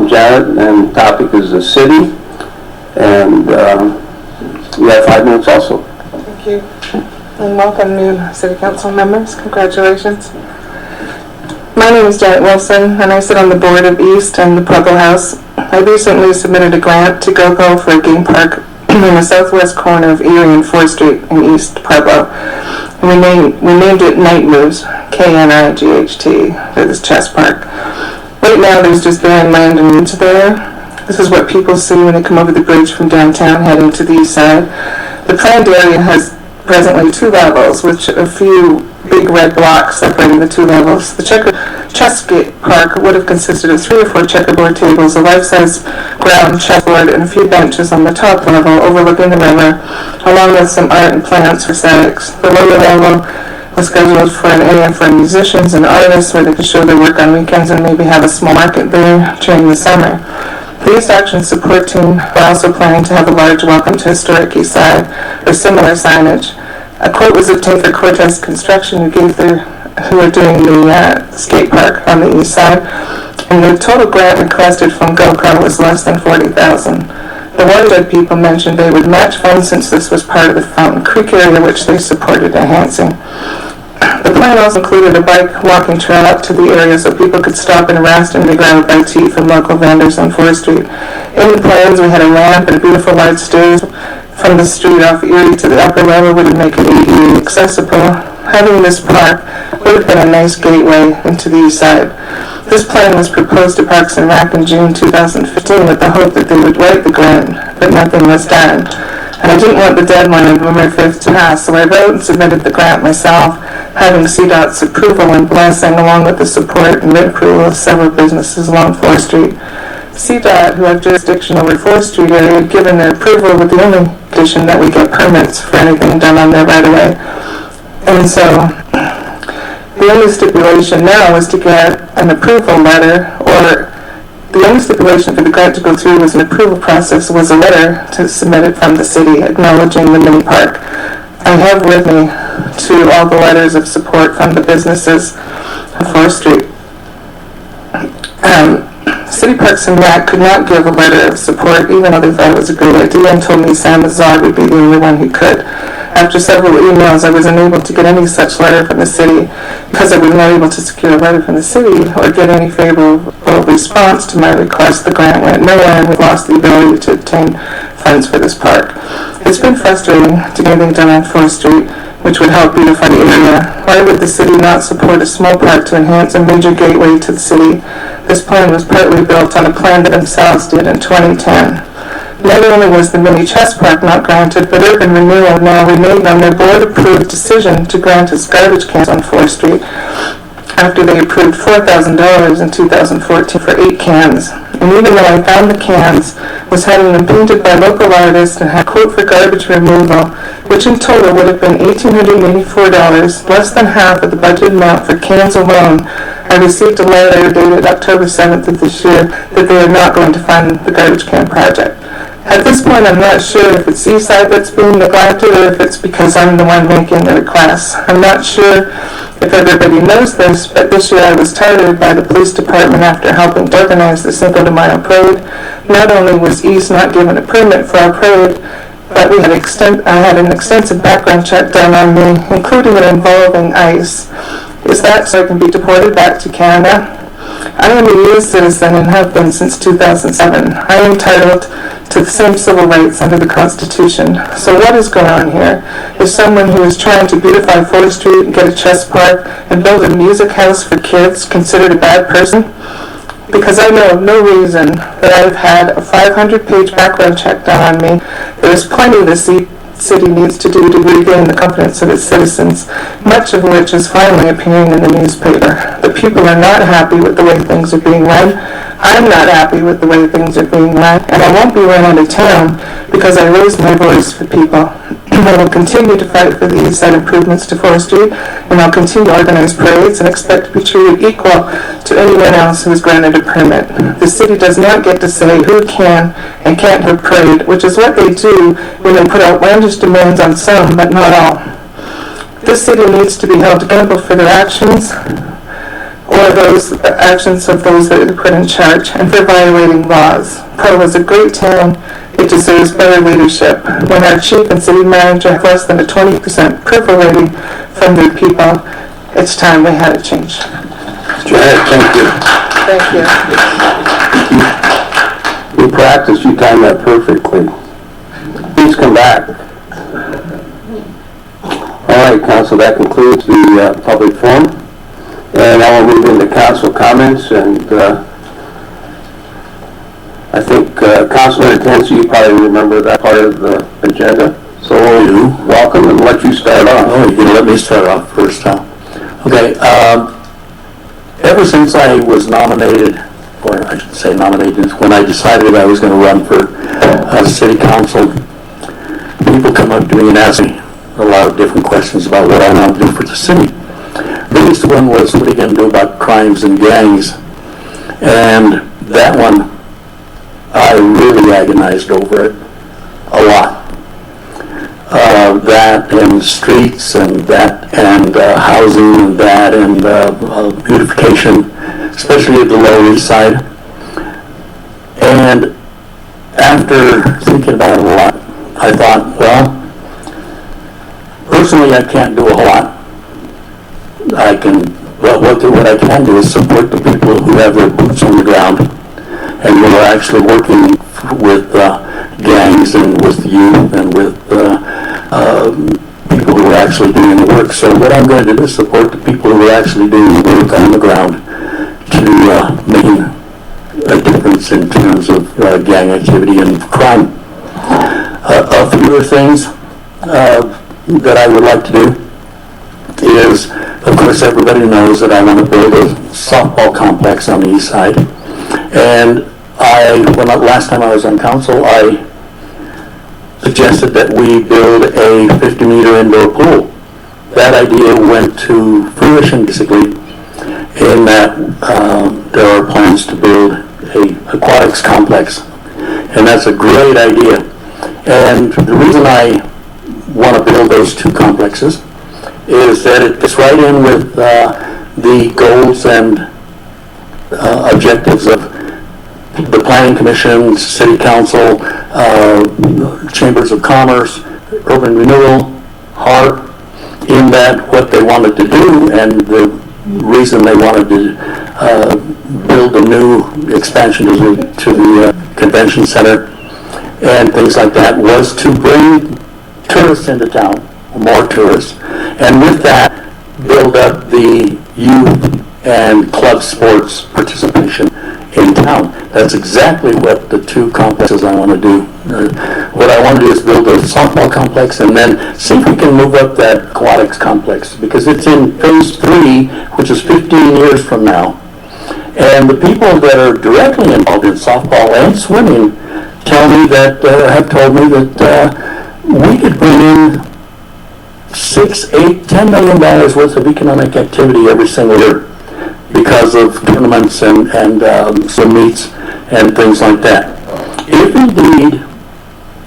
from Jared, and the topic is the city. And you have 5 minutes also. Thank you. And welcome new City Council members. Congratulations. My name is Janet Wilson, and I sit on the board of East and the Pueblo House. I recently submitted a grant to GoGo for a game park in the southwest corner of Erie and 4th Street in East Pueblo. And we named it Night Moves, K-N-I-G-H-T, for this chess park. Right now there's just barren land and woods there. This is what people see when they come over the bridge from downtown heading to the east side. The planned area has presently 2 levels, with a few big red blocks separating the 2 levels. The Chessgate Park would have consisted of 3 or 4 checkerboard tables, a life-size ground chessboard, and a few benches on the top level overlooking the river, along with some art and plants for aesthetics. The lower level was scheduled for an area for musicians and artists where they could show their work on weekends and maybe have a small market there during the summer. The East Action Support Team were also planning to have a large welcome to historic East Side or similar signage. A quote was obtained for Cortez Construction, who are doing the skate park on the east side, and the total grant requested from GoGo was less than $40,000. The Watershed people mentioned they would match funds since this was part of the Fountain Creek area, which they supported enhancing. The plan also included a bike walking trail up to the area so people could stop and rest and grab a bite to eat from local vendors on 4th Street. In the plans, we had a ramp and beautiful large stairs from the street off Erie to the upper level would make it ADA accessible. Having this park would have been a nice gateway into the east side. This plan was proposed to Parks and Rec in June 2015 with the hope that they would write the grant, but nothing was done. And I didn't want the deadline of November 5th to pass, so I wrote and submitted the grant myself, having CDOT's approval and blessing, along with the support and written approval of several businesses along 4th Street. CDOT, who have jurisdiction over 4th Street area, had given their approval with the only condition that we get permits for anything done on their right-of-way. And so the only stipulation now was to get an approval letter, or the only stipulation for the grant to go through was an approval process, was a letter to submit it from the city acknowledging the mini park. I have with me all the letters of support from the businesses on 4th Street. City Parks and Rec could not give a letter of support, even though they thought it was a great idea, and told me Sam Azar would be the only one who could. After several emails, I was unable to get any such letter from the city because I was not able to secure a letter from the city or get any favorable response to my request. The grant went nowhere, and we lost the ability to obtain funds for this park. It's been frustrating to get anything done on 4th Street, which would help beautify the area. Why would the city not support a small park to enhance a major gateway to the city? This plan was partly built on a plan that themselves did in 2010. Not only was the mini chess park not granted, but Urban Renewal now reneged on their board-approved decision to grant us garbage cans on 4th Street after they approved $4,000 in 2014 for 8 cans. And even though I found the cans, was having them painted by local artists and had a quote for garbage removal, which in total would have been $1,884, less than half of the budget amount for cans alone, I received a letter dated October 7th of this year that they are not going to fund the garbage can project. At this point, I'm not sure if it's Eastside that's being neglected or if it's because I'm the one making the request. I'm not sure if everybody knows this, but this year I was targeted by the police department after helping to organize the Cinco de Mayo parade. Not only was East not given a permit for our parade, but I had an extensive background check done on me, including it involving ICE. Is that so I can be deported back to Canada? I am a U.S. citizen and have been since 2007. I am entitled to the same civil rights under the Constitution. So what is going on here? Is someone who is trying to beautify 4th Street and get a chess park and build a music house for kids considered a bad person? Because I know of no reason that I've had a 500-page background check done on me. There is plenty the city needs to do to regain the confidence of its citizens, much of which is finally appearing in the newspaper. The people are not happy with the way things are being run. I'm not happy with the way things are being run, and I won't be run out of town because I raised my voice for people. I will continue to fight for the east side improvements to 4th Street, and I'll continue to organize parades and expect to be treated equal to anyone else who is granted a permit. The city does not get to say who can and can't have a parade, which is what they do when they put outlandish demands on some, but not all. This city needs to be held accountable for their actions, or for those actions of those that are put in charge and for violating laws. Pearl is a great town. It deserves better leadership. When our chief and city manager have less than a 20% approval rating from their people, it's time we had a change. Janet, thank you. Thank you. You practiced, you timed that perfectly. Please come back. All right, council, that concludes the public forum. And now we'll move into council comments, and I think Councilor Tennessee, you probably remember that part of the agenda. So we'll welcome and let you start off. Oh, you can let me start off first, huh? Okay, ever since I was nominated, or I should say nominated, when I decided I was going to run for city council, people come up to me and ask me a lot of different questions about what I want to do for the city. The biggest one was, what are you going to do about crimes and gangs? And that one, I really agonized over it a lot. That and streets and that and housing and that and beautification, especially at the Lower East Side. And after thinking about it a lot, I thought, well, personally I can't do a whole lot. What I can do is support the people who have their boots on the ground and who are actually working with gangs and with youth and with people who are actually doing the work. So what I'm going to do is support the people who are actually doing the work on the ground to make a difference in terms of gang activity and crime. A few other things that I would like to do is, of course, everybody knows that I want to build a softball complex on the east side. And last time I was on council, I suggested that we build a 50-meter indoor pool. That idea went to fruition, basically, in that there are plans to build an aquatics complex. And that's a great idea. And the reason I want to build those two complexes is that it fits right in with the goals and objectives of the Planning Commission, City Council, Chambers of Commerce, Urban Renewal, HARP, in that what they wanted to do and the reason they wanted to build a new expansion to the convention center and things like that was to bring tourists into town, more tourists, and with that build up the youth and club sports participation in town. That's exactly what the two complexes I want to do. What I want to do is build a softball complex and then see if we can move up that aquatics complex, because it's in phase 3, which is 15 years from now. And the people that are directly involved in softball and swimming tell me that, have told me that we could bring in $6, $8, $10 million worth of economic activity every single year because of tournaments and swim meets and things like that. If indeed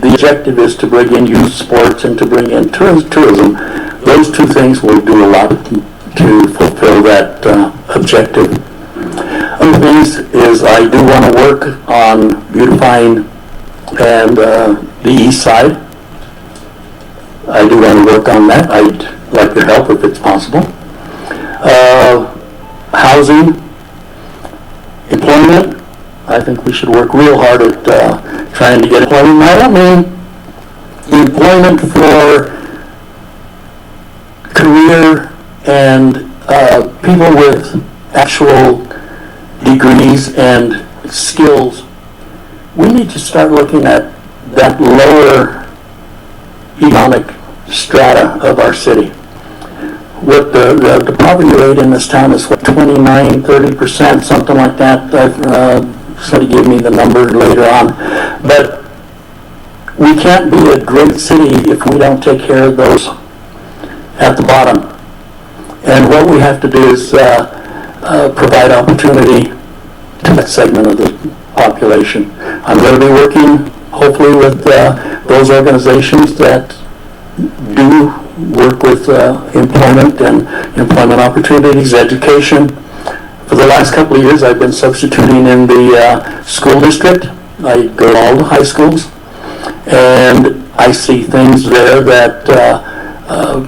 the objective is to bring in youth sports and to bring in tourism, those two things will do a lot to fulfill that objective. Other things is I do want to work on beautifying and the east side. I do want to work on that. I'd like your help if it's possible. Housing, employment, I think we should work real hard at trying to get employment. I don't mean employment for career and people with actual degrees and skills. We need to start looking at that lower economic strata of our city. What the poverty rate in this town is, 29, 30%, something like that. Somebody gave me the number later on. But we can't be a great city if we don't take care of those at the bottom. And what we have to do is provide opportunity to that segment of the population. I'm going to be working, hopefully, with those organizations that do work with employment and employment opportunities, education For the last couple of years, I've been substituting in the school district. I go to all the high schools, and I see things there that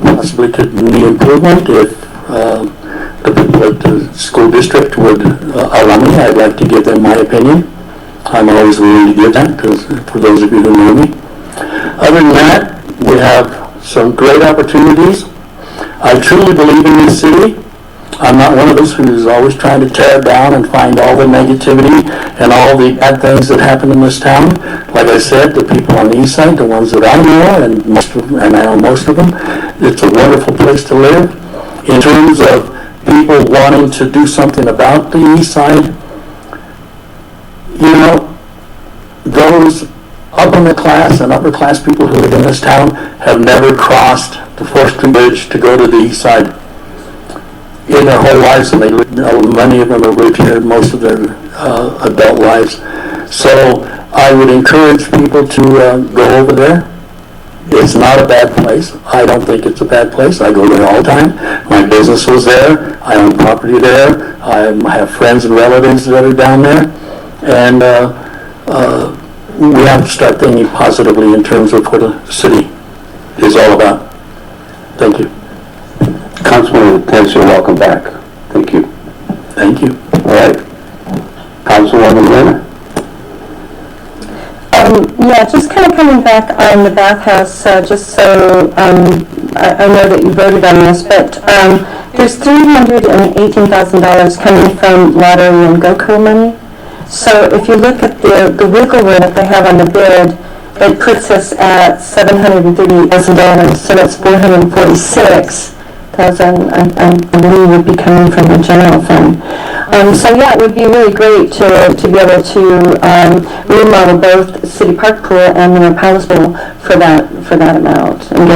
possibly could need improvement. If the people at the school district would allow me, I'd like to give them my opinion. I'm always willing to give that, because for those of you who know me. Other than that, we have some great opportunities. I truly believe in this city. I'm not one of those who's always trying to tear it down and find all the negativity and all the bad things that happen in this town. Like I said, the people on the east side, the ones that I know, and I know most of them, it's a wonderful place to live. In terms of people wanting to do something about the east side, you know, those upper class and upper class people who live in this town have never crossed the 4th Street Bridge to go to the east side in their whole lives, and many of them have lived here most of their adult lives. So I would encourage people to go over there. It's not a bad place. I don't think it's a bad place. I go there all the time. My business was there. I own property there. I have friends and relatives that are down there. And we have to start thinking positively in terms of what a city is all about. Thank you. Councilman Tencio, welcome back. Thank you. Thank you. All right. Councilwoman Lynn? Yeah, just kind of coming back on the bathhouse, just so I know that you voted on this, but there's $318,000 coming from lottery and GOCO money. So if you look at the wiggle room that they have on the bid, it puts us at $738,000, so that's $446,000. I believe would be coming from the general fund. So yeah, it would be really great to be able to remodel both City Park Pool and the Palace Pool for that amount and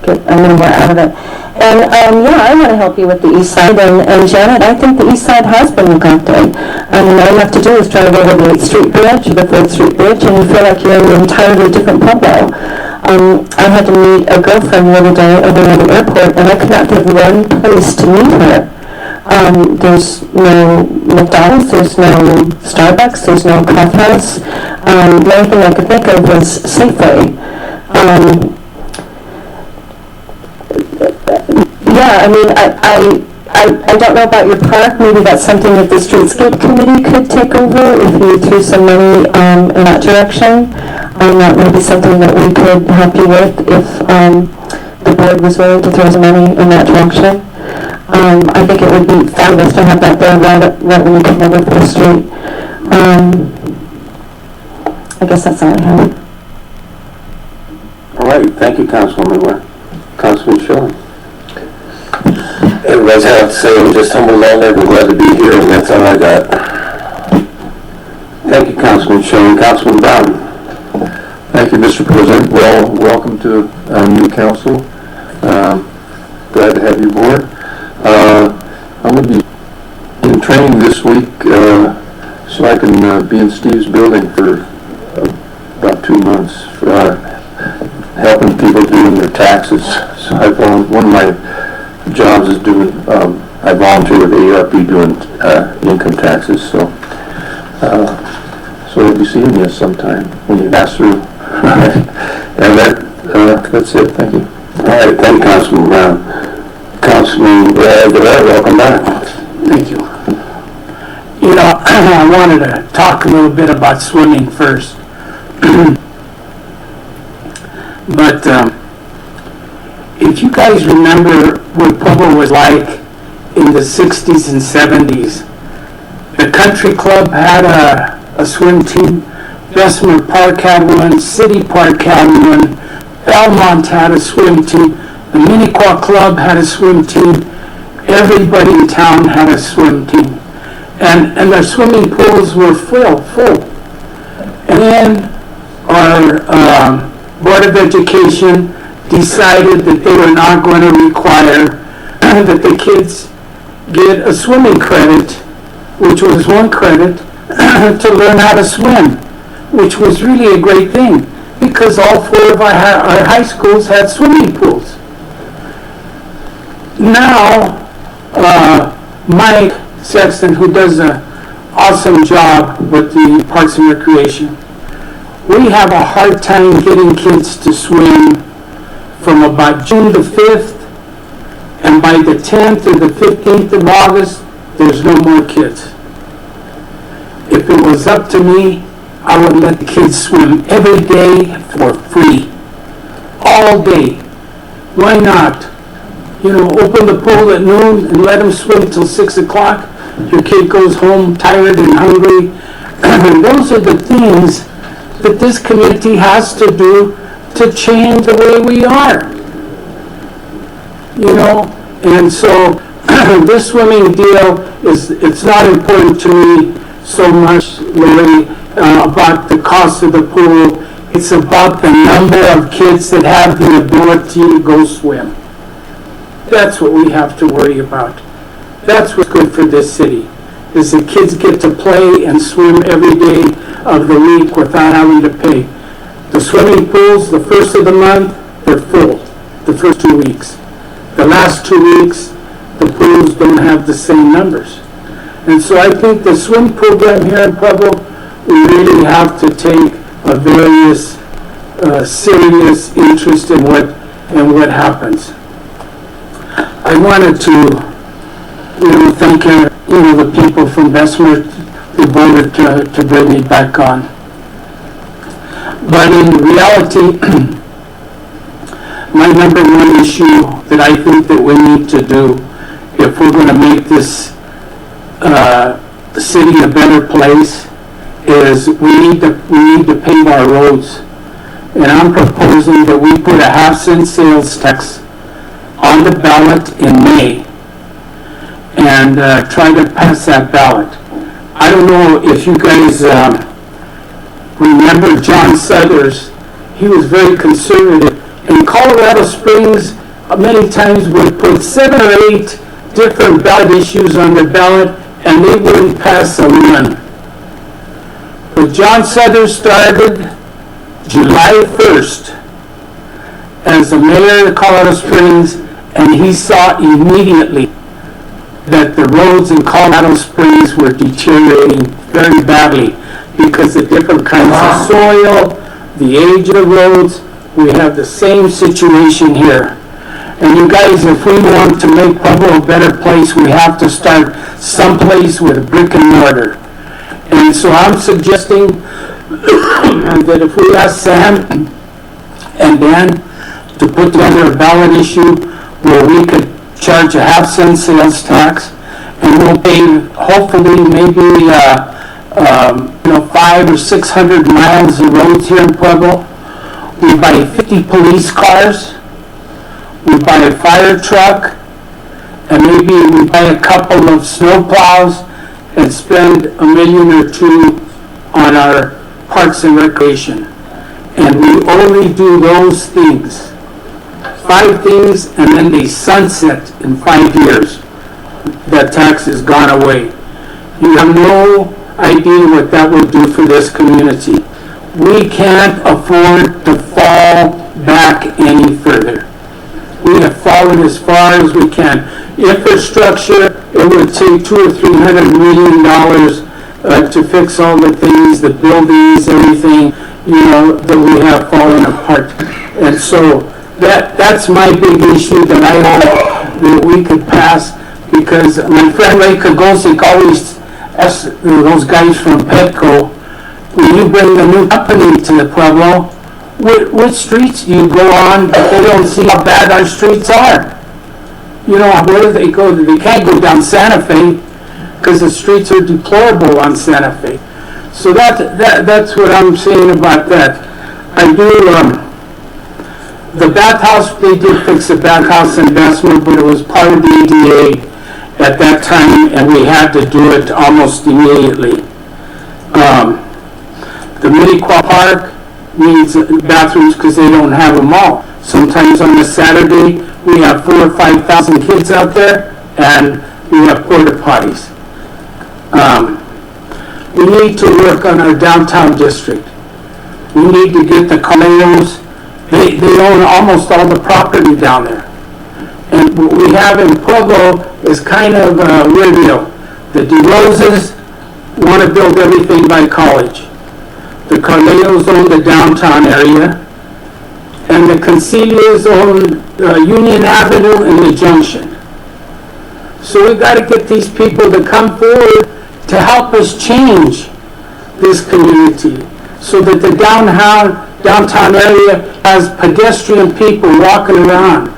get a little more out of it. And yeah, I want to help you with the east side. And Janet, I think the east side has been neglected. All you have to do is drive over the 8th Street Bridge, the 4th Street Bridge, and you feel like you're in an entirely different Pueblo. I had to meet a girlfriend the other day over at the airport, and I could not think of one place to meet her. There's no McDonald's, there's no Starbucks, there's no coffee house. The only thing I could think of was Safeway. Yeah, I mean, I don't know about your park. Maybe that's something that the Streetscape Committee could take over if you threw some money in that direction. That may be something that we could help you with if the board was willing to throw some money in that direction. I think it would be fabulous to have that there right when you come over 4th Street. I guess that's all I have. All right. Thank you, Councilwoman Ware. Councilman Schilling. Everybody's had to say I'm just humbled and we're glad to be here, and that's all I got. Thank you, Councilman Schilling. Councilman Brown. Thank you, Mr. President. Well, welcome to new council. Glad to have you aboard. I'm going to be in training this week so I can be in Steve's building for about 2 months for helping people doing their taxes. So I found one of my jobs is doing, I volunteer with AARP doing income taxes. So we'll be seeing you sometime when you pass through. And that's it. Thank you. All right, thank you, Councilman Brown. Councilman Guerrero, welcome back. Thank you. You know, I wanted to talk a little bit about swimming first. But if you guys remember what Pueblo was like in the 60s and 70s, the country club had a swim team, Bessemer Park had one, City Park had one, Belmont had a swim team, the Minnequaw Club had a swim team, everybody in town had a swim team. And their swimming pools were full. And then our Board of Education decided that they were not going to require that the kids get a swimming credit, which was 1 credit, to learn how to swim, which was really a great thing because all 4 of our high schools had swimming pools. Now, Mike Sexton, who does an awesome job with the Parks and Recreation. We have a hard time getting kids to swim from about June the 5th, and by the 10th or the 15th of August, there's no more kids. If it was up to me, I would let the kids swim every day for free. All day. Why not? Open the pool at noon and let them swim till 6 o'clock. Your kid goes home tired and hungry. Those are the things that this community has to do to change the way we are. And so this swimming deal it's not important to me so much, Lori, about the cost of the pool. It's about the number of kids that have the ability to go swim. That's what we have to worry about. That's what's good for this city, is that kids get to play and swim every day of the week without having to pay. The swimming pools, the first of the month, they're full, the first 2 weeks. The last 2 weeks, the pools don't have the same numbers. And so I think the swim program here in Pueblo, we really have to take a very serious interest in what happens. I wanted to, thank the people from Bessemer who voted to bring me back on. But in reality, my number one issue that I think that we need to do if we're going to make this city a better place is we need to pave our roads. And I'm proposing that we put a half-cent sales tax on the ballot in May and try to pass that ballot. I don't know if you guys remember John Suthers. He was very conservative. In Colorado Springs, many times would put 7 or 8 different ballot issues on the ballot and they wouldn't pass a one. But John Suthers started July 1st as the mayor of Colorado Springs, and he saw immediately that the roads in Colorado Springs were deteriorating very badly because of different kinds of soil, the age of the roads. We have the same situation here. And you guys, if we want to make Pueblo a better place, we have to start someplace with brick and mortar. And so I'm suggesting that if we ask Sam and Dan to put together a ballot issue where we could charge a half-cent sales tax, and we'll pay hopefully maybe 500 or 600 miles of roads here in Pueblo. We buy 50 police cars, we buy a fire truck, and maybe we buy a couple of snow plows and spend $1 million or $2 million on our parks and recreation. And we only do those things. 5 things, and then they sunset in 5 years. That tax has gone away. You have no idea what that will do for this community. We can't afford to fall back any further. We have fallen as far as we can. Infrastructure, it would take $200 or $300 million to fix all the things, the buildings, everything, that we have fallen apart. And so that's my big issue that I hope that we could pass, because my friend Ray Kogosik always asks those guys from Petco, when you bring the new company to the Pueblo, what streets do you go on that they don't see how bad our streets are? Where do they go? They can't go down Santa Fe because the streets are deplorable on Santa Fe. So that's what I'm saying about that. I do, the bathhouse, they did fix the bathhouse investment, but it was part of the EDA at that time, and we had to do it almost immediately. The Miniqua Park needs bathrooms because they don't have them all. Sometimes on a Saturday, we have 4,000 or 5,000 kids out there, and we have porta potties. We need to work on our downtown district. We need to get the Caleros. They own almost all the property down there. And what we have in Pueblo is kind of a weird deal. The DeRoses want to build everything by College. The Carleos own the downtown area, and the Concilias own Union Avenue and the Junction. So we got to get these people to come forward to help us change this community so that the downtown area has pedestrian people walking around,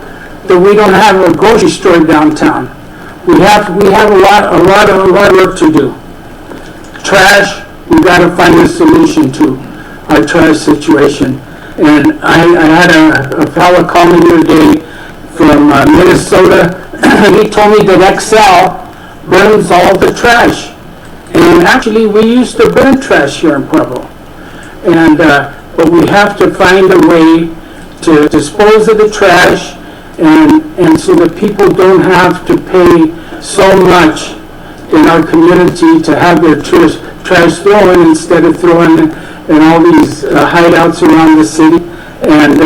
that we don't have a grocery store downtown. We have a lot of work to do. Trash, we got to find a solution to our trash situation. And I had a fellow call me the other day from Minnesota. He told me that Excel burns all the trash. And actually, we used to burn trash here in Pueblo. And but we have to find a way to dispose of the trash, and so that people don't have to pay so much in our community to have their trash thrown instead of throwing in all these hideouts around the city and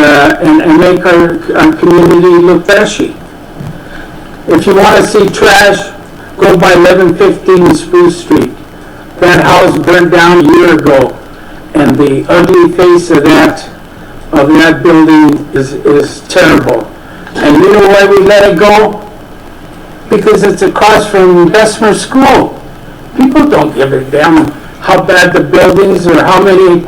make our community look trashy. If you want to see trash, go by 1115 Spruce Street. That house burned down a year ago, and the ugly face of that building is terrible. And you know why we let it go? Because it's across from Bessemer School. People don't give a damn how bad the buildings or how many